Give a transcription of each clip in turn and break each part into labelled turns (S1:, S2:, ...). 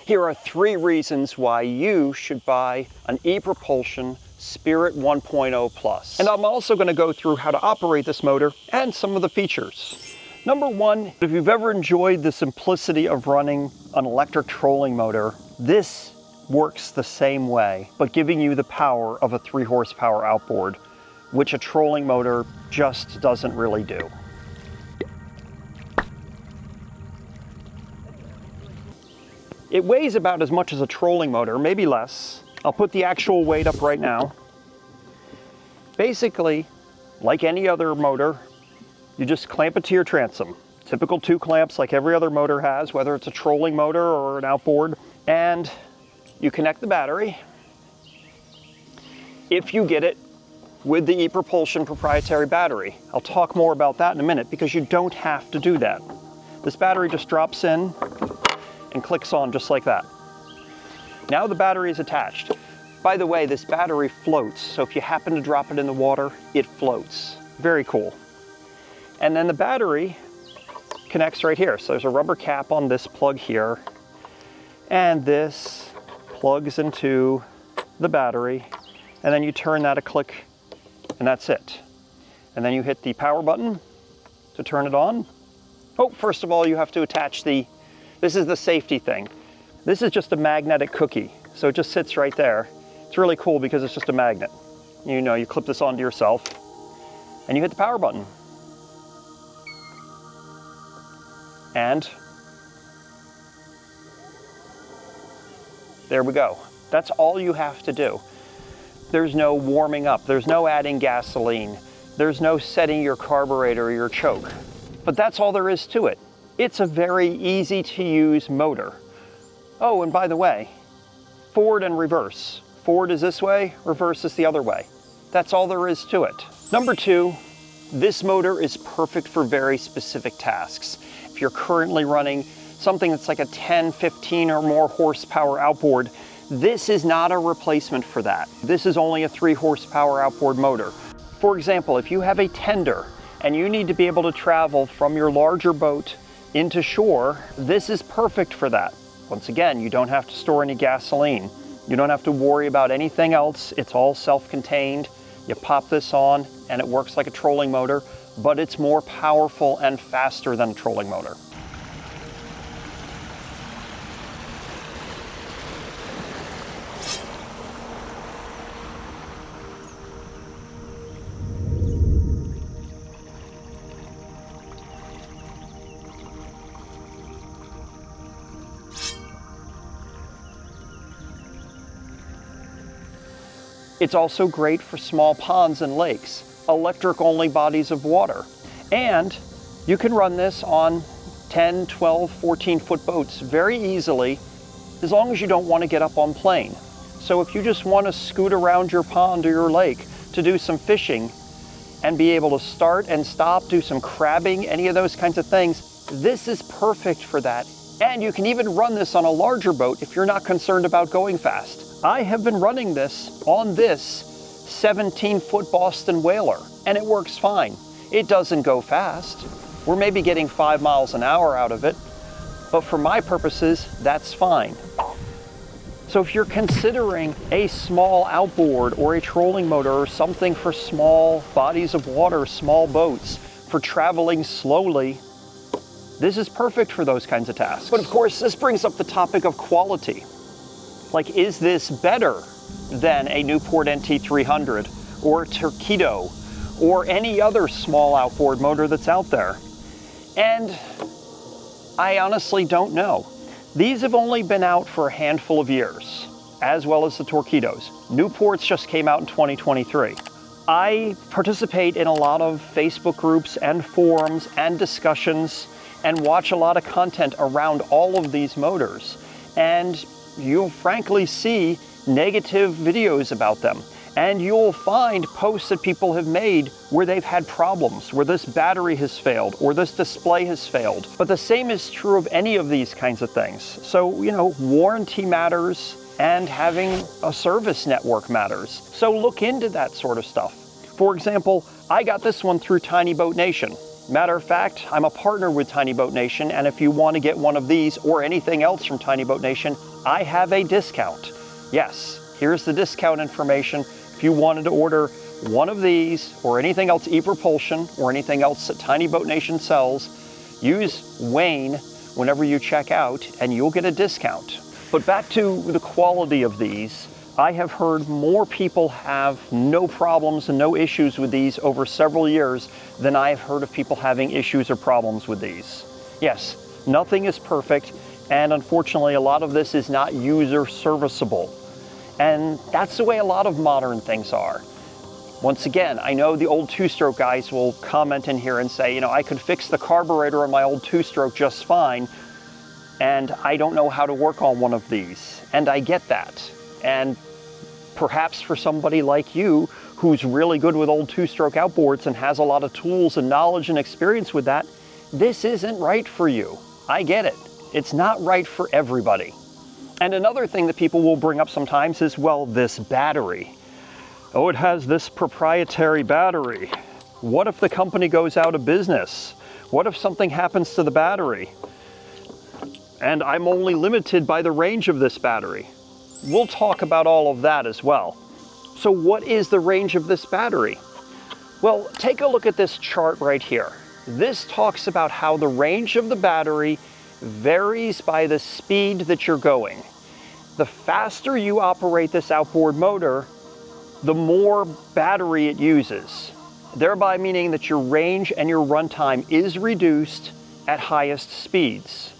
S1: Here are 3 reasons why you should buy an ePropulsion Spirit 1.0 Plus. And I'm also going to go through how to operate this motor and some of the features. Number 1, if you've ever enjoyed the simplicity of running an electric trolling motor, this works the same way, but giving you the power of a 3 horsepower outboard, which a trolling motor just doesn't really do. It weighs about as much as a trolling motor, maybe less. I'll put the actual weight up right now. Basically, like any other motor, you just clamp it to your transom. Typical 2 clamps like every other motor has, whether it's a trolling motor or an outboard. And you connect the battery. If you get it with the ePropulsion proprietary battery. I'll talk more about that in a minute because you don't have to do that. This battery just drops in and clicks on just like that. Now the battery is attached. By the way, this battery floats, so if you happen to drop it in the water, it floats. Very cool. And then the battery connects right here. So there's a rubber cap on this plug here, and this plugs into the battery, and then you turn that a click, and that's it. And then you hit the power button to turn it on. Oh, first of all, you have to attach this is the safety thing. This is just a magnetic cookie, so it just sits right there. It's really cool because it's just a magnet. You know, you clip this onto yourself, and you hit the power button. And there we go. That's all you have to do. There's no warming up. There's no adding gasoline. There's no setting your carburetor or your choke. But that's all there is to it. It's a very easy to use motor. Oh, and by the way, forward and reverse. Forward is this way, reverse is the other way. That's all there is to it. Number 2, this motor is perfect for very specific tasks. If you're currently running something that's like a 10, 15 or more horsepower outboard, this is not a replacement for that. This is only a 3 horsepower outboard motor. For example, if you have a tender and you need to be able to travel from your larger boat into shore, this is perfect for that. Once again, you don't have to store any gasoline. You don't have to worry about anything else. It's all self-contained. You pop this on and it works like a trolling motor, but it's more powerful and faster than a trolling motor. It's also great for small ponds and lakes, electric-only bodies of water. And you can run this on 10, 12, 14-foot boats very easily, as long as you don't want to get up on plane. So if you just want to scoot around your pond or your lake to do some fishing and be able to start and stop, do some crabbing, any of those kinds of things, this is perfect for that. And you can even run this on a larger boat if you're not concerned about going fast. I have been running this on this 17-foot Boston Whaler, and it works fine. It doesn't go fast. We're maybe getting 5 miles an hour out of it, but for my purposes, that's fine. So if you're considering a small outboard or a trolling motor or something for small bodies of water, small boats, for traveling slowly, this is perfect for those kinds of tasks. But of course, this brings up the topic of quality. Like, is this better than a Newport NT300 or a Torqeedo or any other small outboard motor that's out there? And I honestly don't know. These have only been out for a handful of years, as well as the Torqeedos. Newports just came out in 2023. I participate in a lot of Facebook groups and forums and discussions and watch a lot of content around all of these motors. And you'll frankly see negative videos about them. And you'll find posts that people have made where they've had problems, where this battery has failed or this display has failed. But the same is true of any of these kinds of things. So, you know, warranty matters and having a service network matters. So look into that sort of stuff. For example, I got this one through Tiny Boat Nation. Matter of fact, I'm a partner with Tiny Boat Nation, and if you want to get one of these or anything else from Tiny Boat Nation, I have a discount. Yes, here's the discount information. If you wanted to order one of these or anything else ePropulsion or anything else that Tiny Boat Nation sells, use Wayne whenever you check out and you'll get a discount. But back to the quality of these, I have heard more people have no problems and no issues with these over several years than I have heard of people having issues or problems with these. Yes, nothing is perfect, and unfortunately a lot of this is not user serviceable. And that's the way a lot of modern things are. Once again, I know the old two-stroke guys will comment in here and say, you know, I could fix the carburetor on my old two-stroke just fine, and I don't know how to work on one of these. And I get that. And perhaps for somebody like you who's really good with old two-stroke outboards and has a lot of tools and knowledge and experience with that, this isn't right for you. I get it. It's not right for everybody. And another thing that people will bring up sometimes is, well, this battery. Oh, it has this proprietary battery. What if the company goes out of business? What if something happens to the battery? And I'm only limited by the range of this battery. We'll talk about all of that as well. So what is the range of this battery? Well, take a look at this chart right here. This talks about how the range of the battery varies by the speed that you're going. The faster you operate this outboard motor, the more battery it uses, thereby meaning that your range and your runtime is reduced at highest speeds.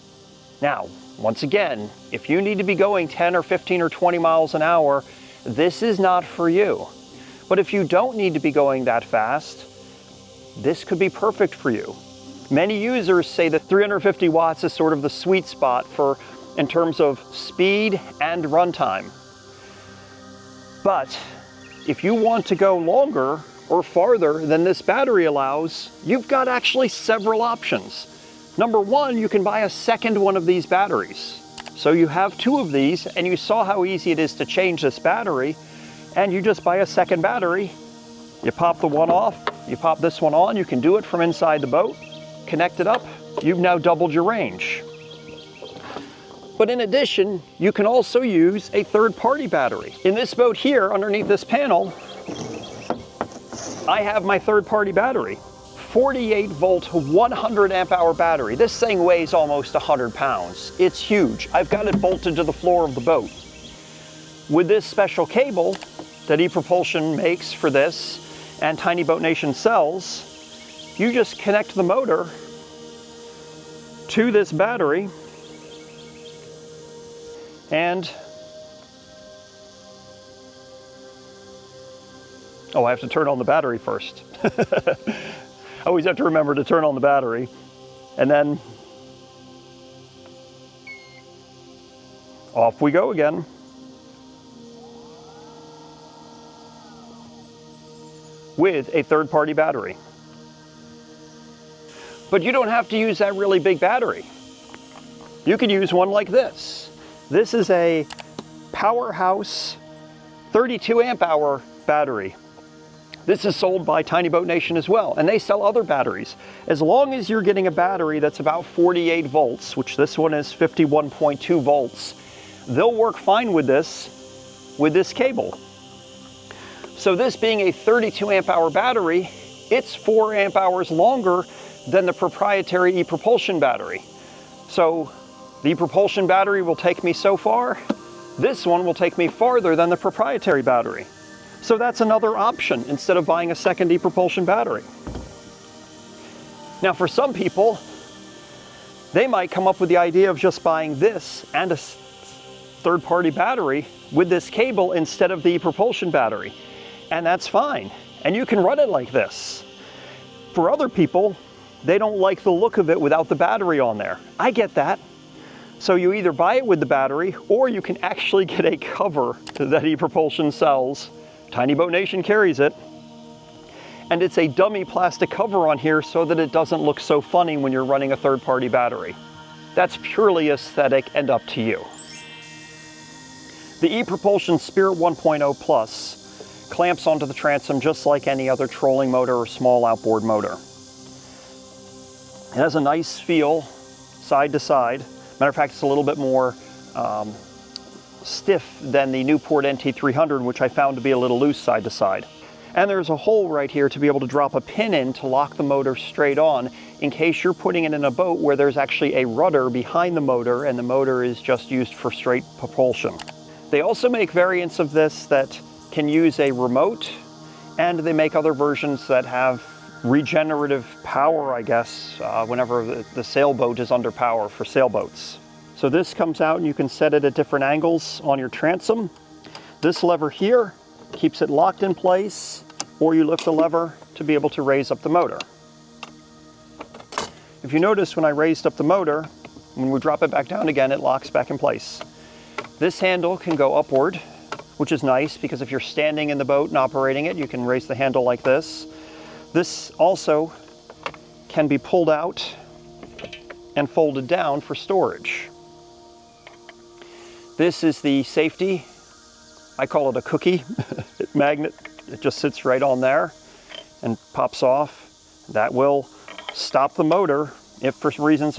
S1: Now, once again, if you need to be going 10 or 15 or 20 miles an hour, this is not for you. But if you don't need to be going that fast, this could be perfect for you. Many users say that 350 watts is sort of the sweet spot for in terms of speed and runtime. But if you want to go longer or farther than this battery allows, you've got actually several options. Number one, you can buy a second one of these batteries. So you have two of these, and you saw how easy it is to change this battery, and you just buy a second battery. You pop the one off, you pop this one on, you can do it from inside the boat, connect it up, you've now doubled your range. But in addition, you can also use a third-party battery. In this boat here, underneath this panel, I have my third-party battery. 48 volt, 100 amp hour battery. This thing weighs almost 100 pounds. It's huge. I've got it bolted to the floor of the boat. With this special cable that ePropulsion makes for this and Tiny Boat Nation sells, you just connect the motor to this battery and oh, I have to turn on the battery first. I always have to remember to turn on the battery, and then off we go again. With a third-party battery. But you don't have to use that really big battery. You can use one like this. This is a Powerhouse 32 amp hour battery. This is sold by Tiny Boat Nation as well, and they sell other batteries. As long as you're getting a battery that's about 48 volts, which this one is 51.2 volts, they'll work fine with this cable. So this being a 32 amp hour battery, it's 4 amp hours longer than the proprietary ePropulsion battery. So the ePropulsion battery will take me so far, this one will take me farther than the proprietary battery. So that's another option instead of buying a second ePropulsion battery. Now for some people, they might come up with the idea of just buying this and a third-party battery with this cable instead of the ePropulsion battery. And that's fine. And you can run it like this. For other people, they don't like the look of it without the battery on there. I get that. So you either buy it with the battery, or you can actually get a cover that ePropulsion sells. Tiny Boat Nation carries it. And it's a dummy plastic cover on here so that it doesn't look so funny when you're running a third-party battery. That's purely aesthetic and up to you. The ePropulsion Spirit 1.0 Plus clamps onto the transom just like any other trolling motor or small outboard motor. It has a nice feel side to side. Matter of fact, it's a little bit more stiff than the Newport NT300, which I found to be a little loose side to side. And there's a hole right here to be able to drop a pin in to lock the motor straight on in case you're putting it in a boat where there's actually a rudder behind the motor and the motor is just used for straight propulsion. They also make variants of this that can use a remote, and they make other versions that have regenerative power, I guess, whenever the sailboat is under power for sailboats. So this comes out and you can set it at different angles on your transom. This lever here keeps it locked in place, or you lift the lever to be able to raise up the motor. If you notice, when I raised up the motor, when we drop it back down again, it locks back in place. This handle can go upward, which is nice because if you're standing in the boat and operating it, you can raise the handle like this. This also can be pulled out and folded down for storage. This is the safety. I call it a cookie magnet. It just sits right on there and pops off. That will stop the motor if for some reason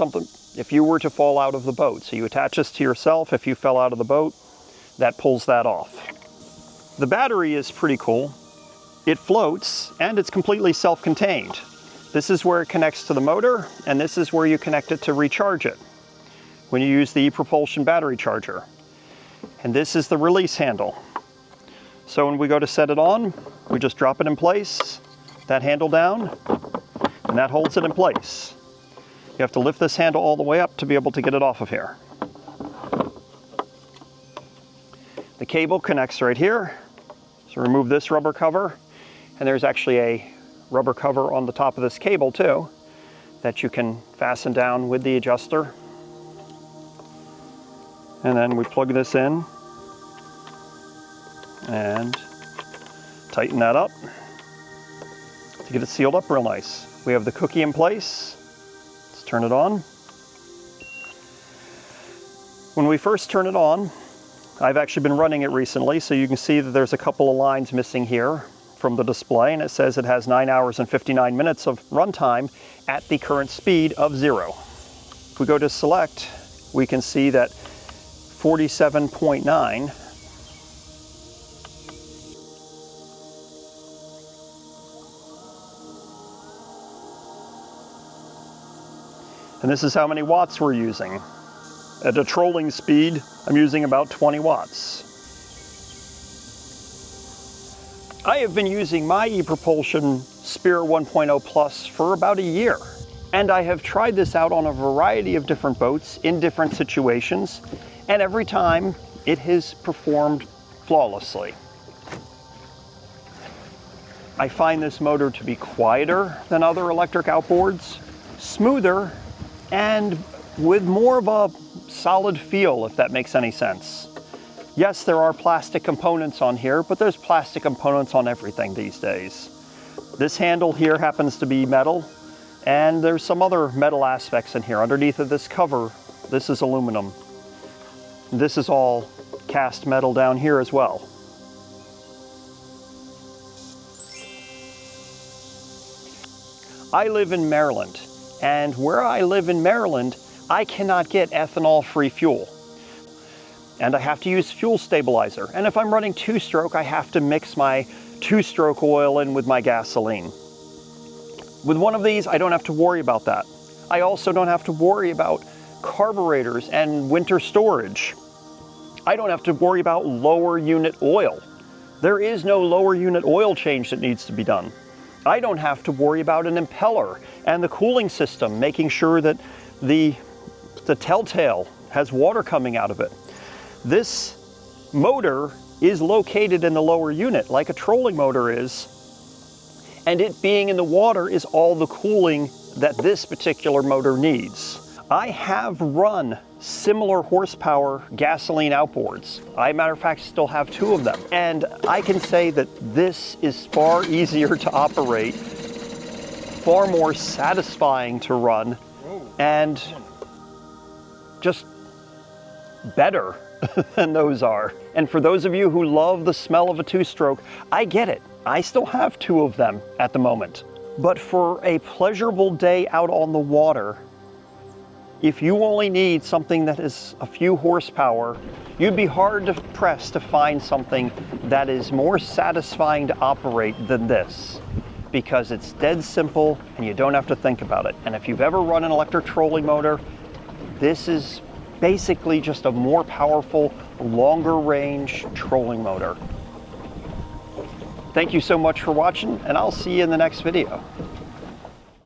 S1: if you were to fall out of the boat. So you attach this to yourself. If you fell out of the boat, that pulls that off. The battery is pretty cool. It floats and it's completely self-contained. This is where it connects to the motor, and this is where you connect it to recharge it when you use the ePropulsion battery charger. And this is the release handle. So when we go to set it on, we just drop it in place, that handle down, and that holds it in place. You have to lift this handle all the way up to be able to get it off of here. The cable connects right here. So remove this rubber cover, and there's actually a rubber cover on the top of this cable too that you can fasten down with the adjuster. And then we plug this in and tighten that up to get it sealed up real nice. We have the cookie in place. Let's turn it on. When we first turn it on, I've actually been running it recently, so you can see that there's a couple of lines missing here from the display, and it says it has 9 hours and 59 minutes of runtime at the current speed of 0. If we go to select, we can see that 47.9 and this is how many watts we're using. At a trolling speed, I'm using about 20 watts. I have been using my ePropulsion Spirit 1.0 Plus for about a year, and I have tried this out on a variety of different boats in different situations, and every time it has performed flawlessly. I find this motor to be quieter than other electric outboards, smoother, and with more of a solid feel, if that makes any sense. Yes, there are plastic components on here, but there's plastic components on everything these days. This handle here happens to be metal, and there's some other metal aspects in here. Underneath of this cover, this is aluminum. This is all cast metal down here as well. I live in Maryland, and where I live in Maryland, I cannot get ethanol-free fuel. And I have to use fuel stabilizer. And if I'm running two-stroke, I have to mix my two-stroke oil in with my gasoline. With one of these, I don't have to worry about that. I also don't have to worry about carburetors and winter storage. I don't have to worry about lower unit oil. There is no lower unit oil change that needs to be done. I don't have to worry about an impeller and the cooling system, making sure that the telltale has water coming out of it. This motor is located in the lower unit like a trolling motor is, and it being in the water is all the cooling that this particular motor needs. I have run similar horsepower gasoline outboards. I, matter of fact, still have 2 of them. And I can say that this is far easier to operate, far more satisfying to run, and just better than those are. And for those of you who love the smell of a two-stroke, I get it. I still have 2 of them at the moment. But for a pleasurable day out on the water, if you only need something that is a few horsepower, you'd be hard pressed to find something that is more satisfying to operate than this, because it's dead simple and you don't have to think about it. And if you've ever run an electric trolling motor, this is basically just a more powerful, longer range trolling motor. Thank you so much for watching, and I'll see you in the next video.